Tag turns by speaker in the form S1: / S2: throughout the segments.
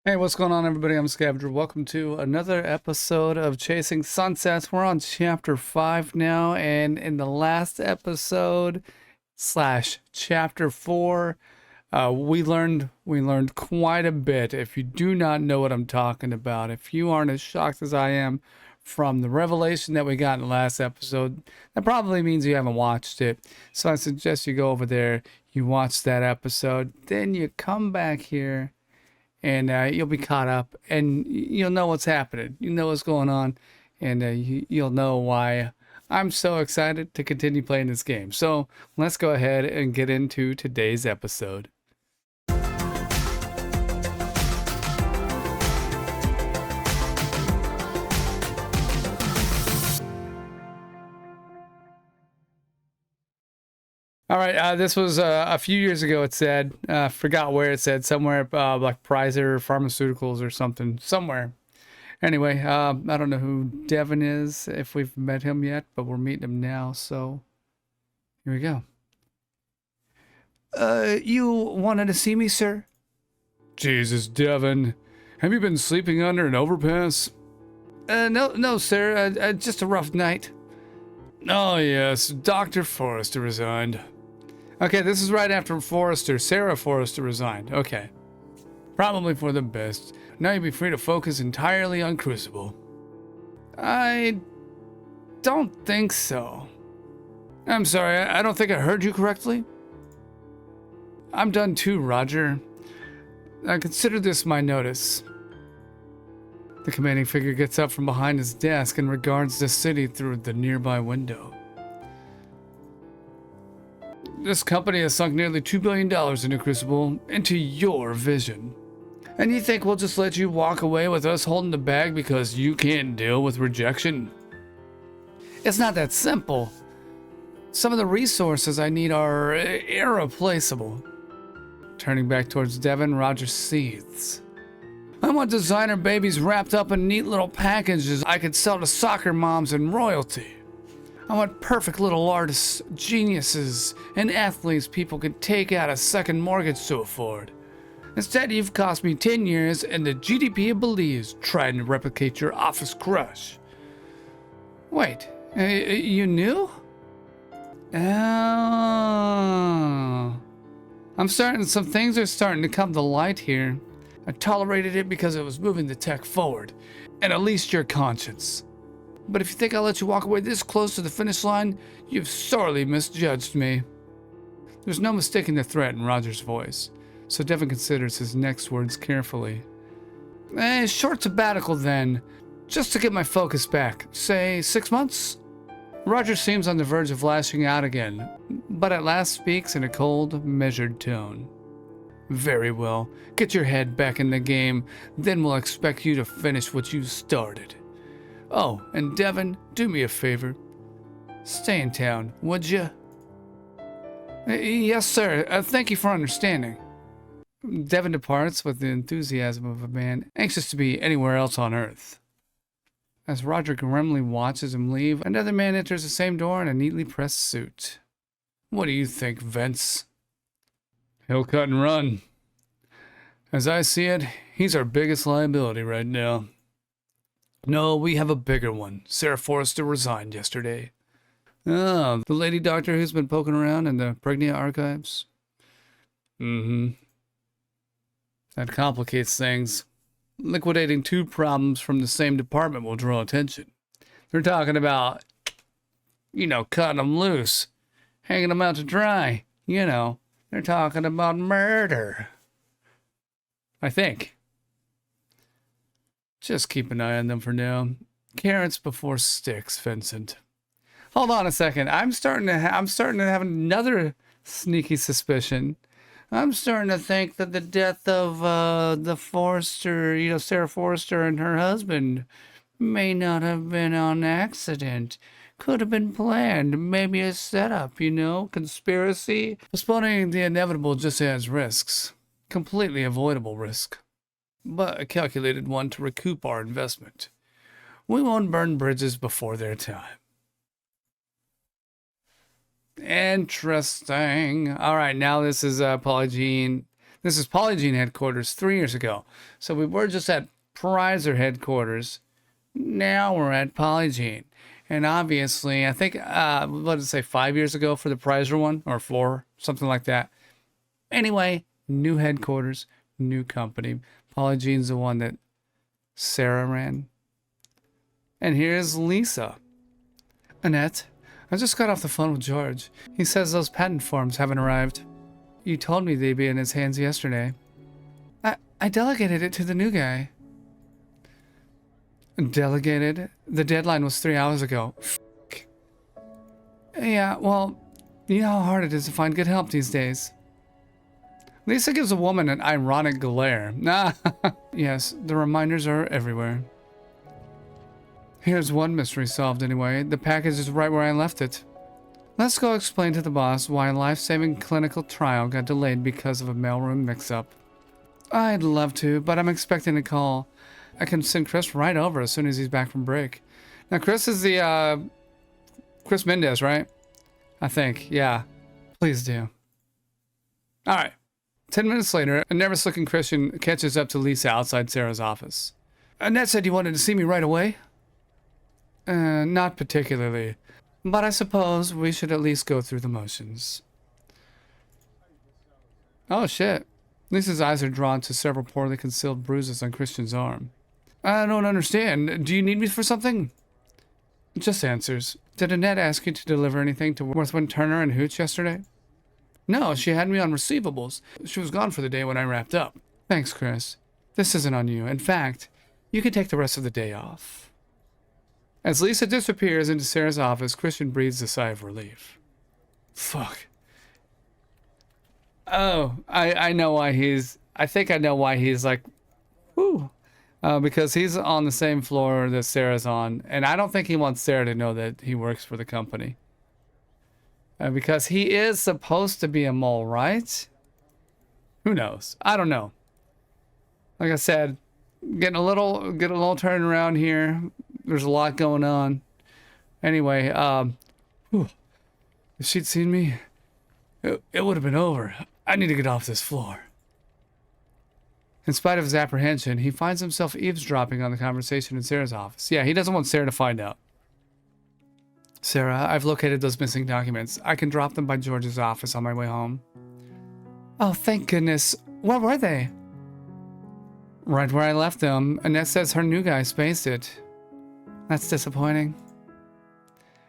S1: Hey, what's going on, everybody? I'm Scavenger. Welcome to another episode of Chasing Sunsets. We're on chapter 5 now, and in the last episode slash chapter 4, we learned quite a bit. If you do not know what I'm talking about, if you aren't as shocked as I am from the revelation that we got in the last episode, that probably means you haven't watched it. So I suggest you go over there, you watch that episode, then you come back here and you'll be caught up and you'll know what's happening. You know what's going on, and you'll know why I'm so excited to continue playing this game. So let's go ahead and get into today's episode. All right, this was a few years ago. It said, forgot where it said, somewhere like Prizer Pharmaceuticals or something, somewhere. Anyway, I don't know who Devin is, if we've met him yet, but we're meeting him now, so here we go. You wanted to see me, sir? Jesus, Devin. Have you been sleeping under an overpass? No, sir. Just a rough night. Oh, yes. Dr. Forrester resigned. Okay, this is right after Sarah Forrester resigned. Okay. Probably for the best. Now you'll be free to focus entirely on Crucible. I don't think so. I'm sorry, I don't think I heard you correctly. I'm done too, Roger. I consider this my notice. The commanding figure gets up from behind his desk and regards the city through the nearby window. This company has sunk nearly $2 billion into Crucible, into your vision. And you think we'll just let you walk away with us holding the bag because you can't deal with rejection? It's not that simple. Some of the resources I need are irreplaceable. Turning back towards Devin, Roger seethes. I want designer babies wrapped up in neat little packages I could sell to soccer moms and royalty. I want perfect little artists, geniuses, and athletes people could take out a second mortgage to afford. Instead, you've cost me 10 years and the GDP of Belize trying to replicate your office crush. Wait, you knew? Oh. Some things are starting to come to light here. I tolerated it because it was moving the tech forward, and at least your conscience. But if you think I'll let you walk away this close to the finish line, you've sorely misjudged me. There's no mistaking the threat in Roger's voice, so Devin considers his next words carefully. Short sabbatical then, just to get my focus back. Say 6 months? Roger seems on the verge of lashing out again, but at last speaks in a cold, measured tone. Very well, get your head back in the game, then we'll expect you to finish what you started. Oh, and Devin, do me a favor. Stay in town, would you? Yes, sir. Thank you for understanding. Devin departs with the enthusiasm of a man anxious to be anywhere else on Earth. As Roger grimly watches him leave, another man enters the same door in a neatly pressed suit. What do you think, Vince? He'll cut and run. As I see it, he's our biggest liability right now. No, we have a bigger one. Sarah Forrester resigned yesterday. Oh, the lady doctor who's been poking around in the Pregnia archives? Mm-hmm. That complicates things. Liquidating two problems from the same department will draw attention. They're talking about, cutting them loose, hanging them out to dry. They're talking about murder. I think. Just keep an eye on them for now. Carrots before sticks, Vincent. Hold on a second. I'm starting to have another sneaky suspicion. I'm starting to think that the death of the Forrester, Sarah Forrester and her husband may not have been on accident. Could have been planned. Maybe a setup, conspiracy. Postponing the inevitable just adds risks. Completely avoidable risk, but a calculated one to recoup our investment. We won't burn bridges before their time. Interesting. All right, now this is Paula Jean. This is Polygene headquarters 3 years ago. So we were just at Prizer headquarters. Now we're at Polygene. And obviously, I think, what did it say, 5 years ago for the Prizer one? Or 4, something like that. Anyway, new headquarters, new company. Polygene's the one that Sarah ran. And here's Lisa. Annette, I just got off the phone with George. He says those patent forms haven't arrived. You told me they'd be in his hands yesterday. I delegated it to the new guy. Delegated? The deadline was 3 hours ago. Yeah, well, you know how hard it is to find good help these days. Lisa gives a woman an ironic glare. Yes, the reminders are everywhere. Here's one mystery solved anyway. The package is right where I left it. Let's go explain to the boss why a life-saving clinical trial got delayed because of a mailroom mix-up. I'd love to, but I'm expecting a call. I can send Chris right over as soon as he's back from break. Now, Chris is the, Chris Mendez, right? I think, yeah. Please do. Alright. 10 minutes later, a nervous-looking Christian catches up to Lisa outside Sarah's office. Annette said you wanted to see me right away? Not particularly. But I suppose we should at least go through the motions. Oh, shit. Lisa's eyes are drawn to several poorly concealed bruises on Christian's arm. I don't understand. Do you need me for something? Just answers. Did Annette ask you to deliver anything to Worthwin Turner and Hooch yesterday? No, she had me on receivables. She was gone for the day when I wrapped up. Thanks, Chris. This isn't on you. In fact, you can take the rest of the day off. As Lisa disappears into Sarah's office, Christian breathes a sigh of relief. Fuck. Oh, I know why he's... I think I know why he's like... Whew. Because he's on the same floor that Sarah's on. And I don't think he wants Sarah to know that he works for the company. Because he is supposed to be a mole, right? Who knows? I don't know. Like I said, getting a little turn around here. There's a lot going on. Anyway, if she'd seen me, it would have been over. I need to get off this floor. In spite of his apprehension, he finds himself eavesdropping on the conversation in Sarah's office. Yeah, he doesn't want Sarah to find out. Sarah, I've located those missing documents. I can drop them by George's office on my way home. Oh, thank goodness. Where were they? Right where I left them. Annette says her new guy spaced it. That's disappointing.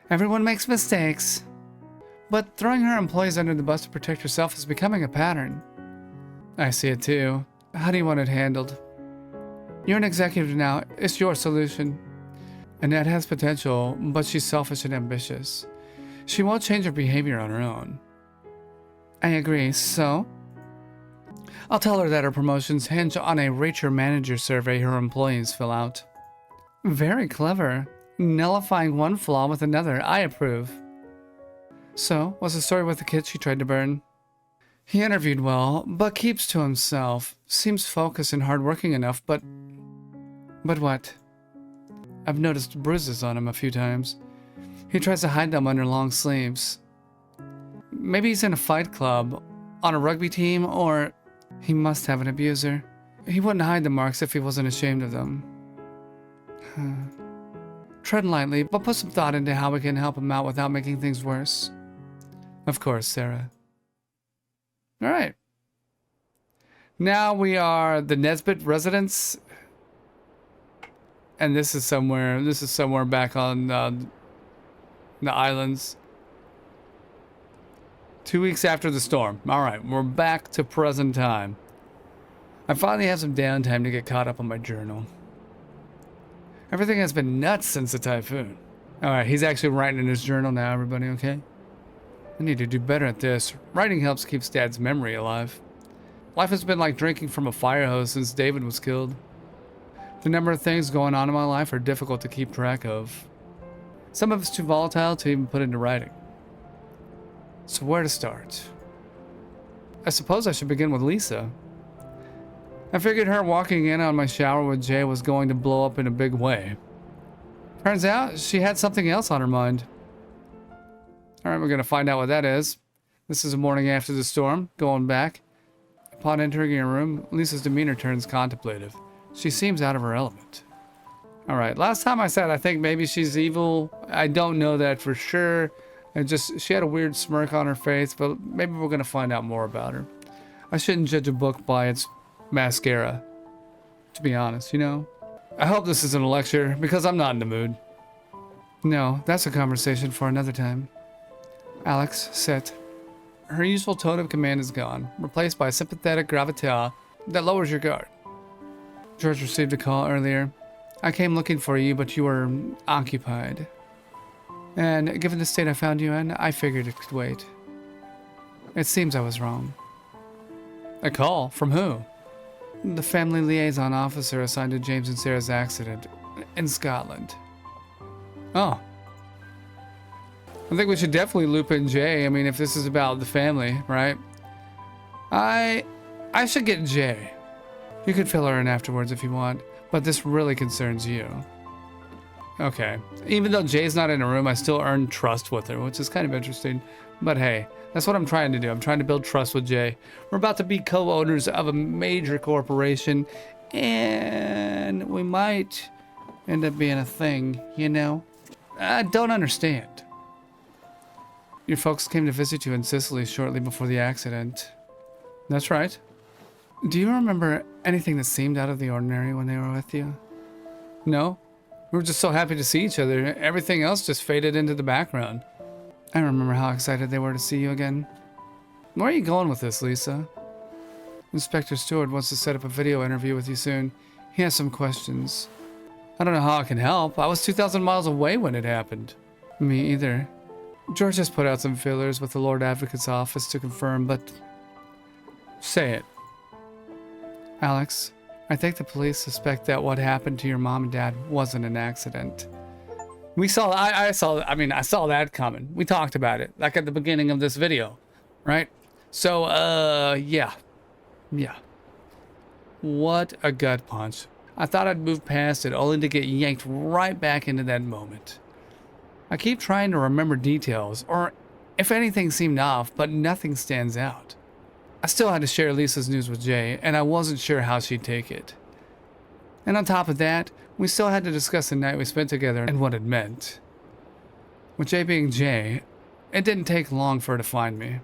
S1: Everyone makes mistakes. But throwing her employees under the bus to protect herself is becoming a pattern. I see it too. How do you want it handled? You're an executive now. It's your solution. Annette has potential, but she's selfish and ambitious. She won't change her behavior on her own. I agree, so? I'll tell her that her promotions hinge on a Rate Your Manager survey her employees fill out. Very clever. Nullifying one flaw with another. I approve. So, what's the story with the kid she tried to burn? He interviewed well, but keeps to himself. Seems focused and hardworking enough, but... But what? I've noticed bruises on him a few times. He tries to hide them under long sleeves. Maybe he's in a fight club, on a rugby team, or he must have an abuser. He wouldn't hide the marks if he wasn't ashamed of them. Tread lightly, but put some thought into how we can help him out without making things worse. Of course, Sarah. Alright. Now we are the Nesbitt residence. And this is somewhere back on the islands. 2 weeks after the storm. Alright, we're back to present time. I finally have some downtime to get caught up on my journal. Everything has been nuts since the typhoon. Alright, he's actually writing in his journal now, everybody, okay? I need to do better at this. Writing helps keep Dad's memory alive. Life has been like drinking from a fire hose since David was killed. The number of things going on in my life are difficult to keep track of. Some of it's too volatile to even put into writing. So where to start? I suppose I should begin with Lisa. I figured her walking in on my shower with Jay was going to blow up in a big way. Turns out she had something else on her mind. Alright, we're going to find out what that is. This is the morning after the storm, going back. Upon entering your room, Lisa's demeanor turns contemplative. She seems out of her element. Alright, last time I said I think maybe she's evil. I don't know that for sure. She had a weird smirk on her face, but maybe we're gonna find out more about her. I shouldn't judge a book by its mascara, to be honest, you know? I hope this isn't a lecture, because I'm not in the mood. No, that's a conversation for another time. Alex, sit. Her usual tone of command is gone, replaced by a sympathetic gravitas that lowers your guard. George received a call earlier. I came looking for you, but you were occupied. And given the state I found you in, I figured it could wait. It seems I was wrong. A call? From who? The family liaison officer assigned to James and Sarah's accident in Scotland. Oh. I think we should definitely loop in Jay. I mean, if this is about the family, right? I should get Jay. You could fill her in afterwards if you want, but this really concerns you. Okay. Even though Jay's not in a room, I still earn trust with her, which is kind of interesting. But hey, that's what I'm trying to do. I'm trying to build trust with Jay. We're about to be co-owners of a major corporation, and we might end up being a thing, you know? I don't understand. Your folks came to visit you in Sicily shortly before the accident. That's right. Do you remember anything that seemed out of the ordinary when they were with you? No. We were just so happy to see each other. Everything else just faded into the background. I remember how excited they were to see you again. Where are you going with this, Lisa? Inspector Stewart wants to set up a video interview with you soon. He has some questions. I don't know how I can help. I was 2,000 miles away when it happened. Me either. George has put out some feelers with the Lord Advocate's office to confirm, but... Say it. Alex, I think the police suspect that what happened to your mom and dad wasn't an accident. I saw that coming. We talked about it, like at the beginning of this video, right? So, yeah. What a gut punch. I thought I'd move past it, only to get yanked right back into that moment. I keep trying to remember details, or if anything seemed off, but nothing stands out. I still had to share Lisa's news with Jay, and I wasn't sure how she'd take it. And on top of that, we still had to discuss the night we spent together and what it meant. With Jay being Jay, it didn't take long for her to find me.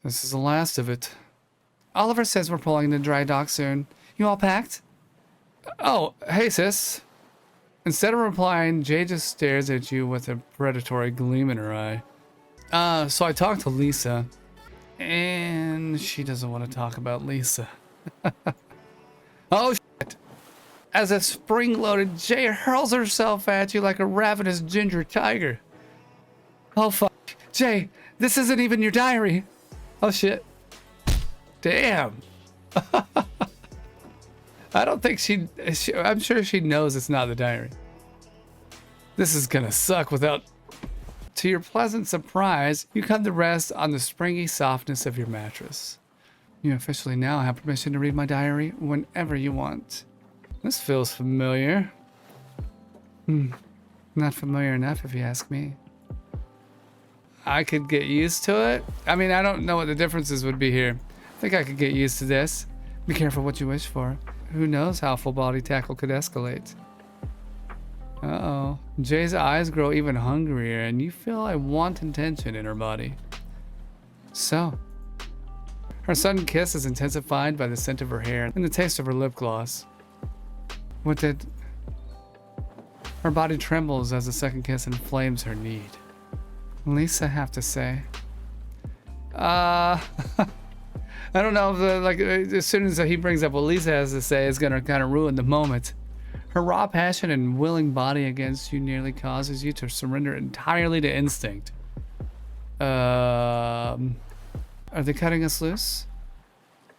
S1: This is the last of it. Oliver says we're pulling the dry dock soon. You all packed? Oh, hey sis. Instead of replying, Jay just stares at you with a predatory gleam in her eye. So I talked to Lisa, and she doesn't want to talk about Lisa. Oh shit. As if spring-loaded, Jay hurls herself at you like a ravenous ginger tiger. Oh fuck. Jay, this isn't even your diary. Oh shit. Damn. I don't think I'm sure she knows it's not the diary. This is gonna suck without... To your pleasant surprise, you come to rest on the springy softness of your mattress. You officially now have permission to read my diary whenever you want. This feels familiar. Not familiar enough if you ask me. I could get used to it. I mean, I don't know what the differences would be here. I think I could get used to this. Be careful what you wish for. Who knows how full body tackle could escalate. Uh-oh. Jay's eyes grow even hungrier, and you feel a wanton tension in her body. So, her sudden kiss is intensified by the scent of her hair and the taste of her lip gloss. What did... Her body trembles as the second kiss inflames her need. Lisa have to say. I don't know if as soon as he brings up what Lisa has to say, it's gonna kind of ruin the moment. Her raw passion and willing body against you nearly causes you to surrender entirely to instinct. Are they cutting us loose?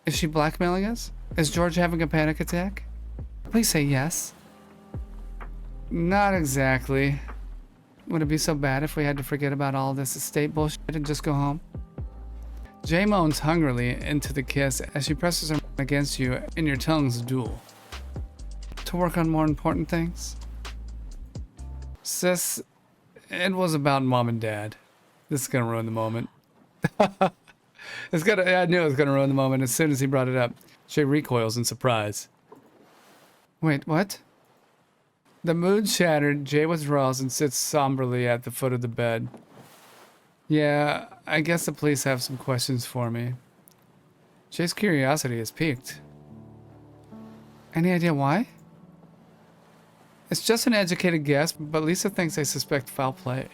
S1: Is she blackmailing us? Is George having a panic attack? Please say yes. Not exactly. Would it be so bad if we had to forget about all this estate bullshit and just go home? Jay moans hungrily into the kiss as she presses her against you and your tongues duel. To work on more important things? Sis, it was about mom and dad. This is gonna ruin the moment. I knew it was gonna ruin the moment as soon as he brought it up. Jay recoils in surprise. Wait, what? The mood shattered, Jay withdraws and sits somberly at the foot of the bed. Yeah, I guess the police have some questions for me. Jay's curiosity is piqued. Any idea why? It's just an educated guess, but Lisa thinks I suspect foul play.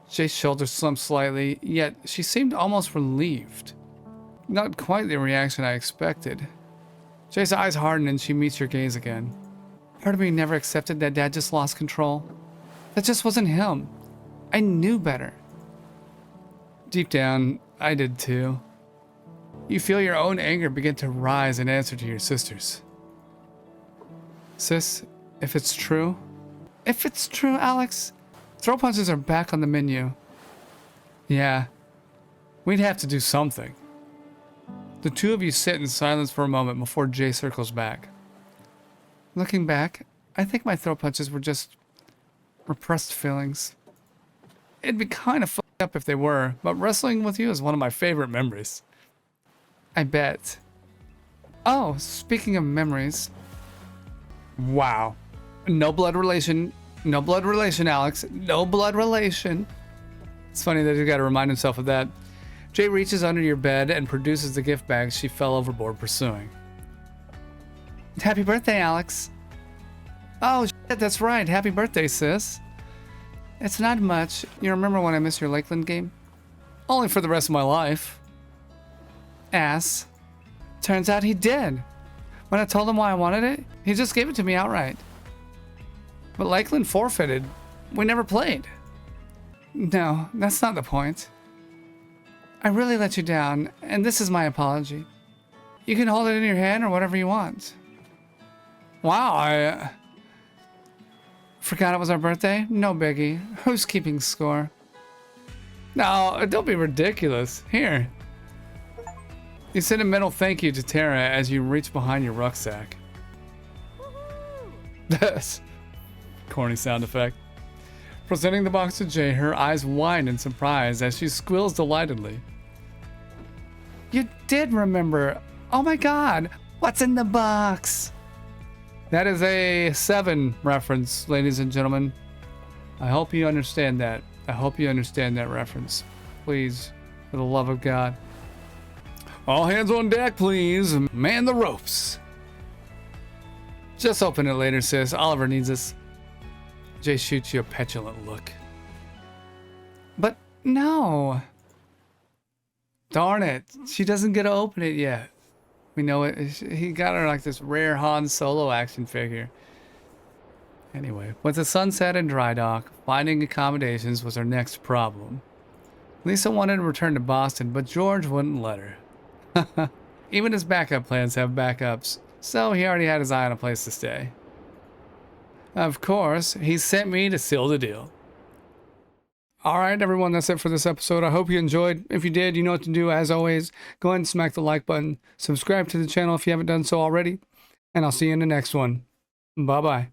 S1: Jay's shoulders slumped slightly, yet she seemed almost relieved. Not quite the reaction I expected. Jay's eyes harden and she meets your gaze again. Part of me never accepted that Dad just lost control. That just wasn't him. I knew better. Deep down, I did too. You feel your own anger begin to rise in answer to your sister's. Sis, if it's true... If it's true, Alex, throw punches are back on the menu. Yeah, we'd have to do something. The two of you sit in silence for a moment before Jay circles back. Looking back, I think my throw punches were just repressed feelings. It'd be kind of fucked up if they were, but wrestling with you is one of my favorite memories. I bet. Oh, speaking of memories. Wow. No blood relation. No blood relation, Alex. No blood relation. It's funny that he's got to remind himself of that. Jay reaches under your bed and produces the gift bag she fell overboard pursuing. Happy birthday, Alex. Oh, shit, that's right. Happy birthday, sis. It's not much. You remember when I missed your Lakeland game? Only for the rest of my life. Ass. Turns out he did. When I told him why I wanted it, he just gave it to me outright. But Lakeland forfeited. We never played. No, that's not the point. I really let you down, and this is my apology. You can hold it in your hand or whatever you want. Wow, I forgot it was our birthday? No biggie. Who's keeping score? No, don't be ridiculous. Here. You send a mental thank you to Tara as you reach behind your rucksack. That's corny sound effect. Presenting the box to Jay, her eyes wide in surprise as she squeals delightedly. You did remember. Oh my god, what's in the box? That is a 7 reference, ladies and gentlemen. I hope you understand that. I hope you understand that reference. Please, for the love of God. All hands on deck, please. Man the ropes. Just open it later, sis. Oliver needs us. Jay shoots you a petulant look. But no. Darn it. She doesn't get to open it yet. We know it. He got her like this rare Han Solo action figure. Anyway, with the sunset and dry dock, finding accommodations was her next problem. Lisa wanted to return to Boston, but George wouldn't let her. Even his backup plans have backups, so he already had his eye on a place to stay. Of course, he sent me to seal the deal. Alright everyone, that's it for this episode. I hope you enjoyed. If you did, you know what to do. As always, go ahead and smack the like button. Subscribe to the channel if you haven't done so already. And I'll see you in the next one. Bye-bye.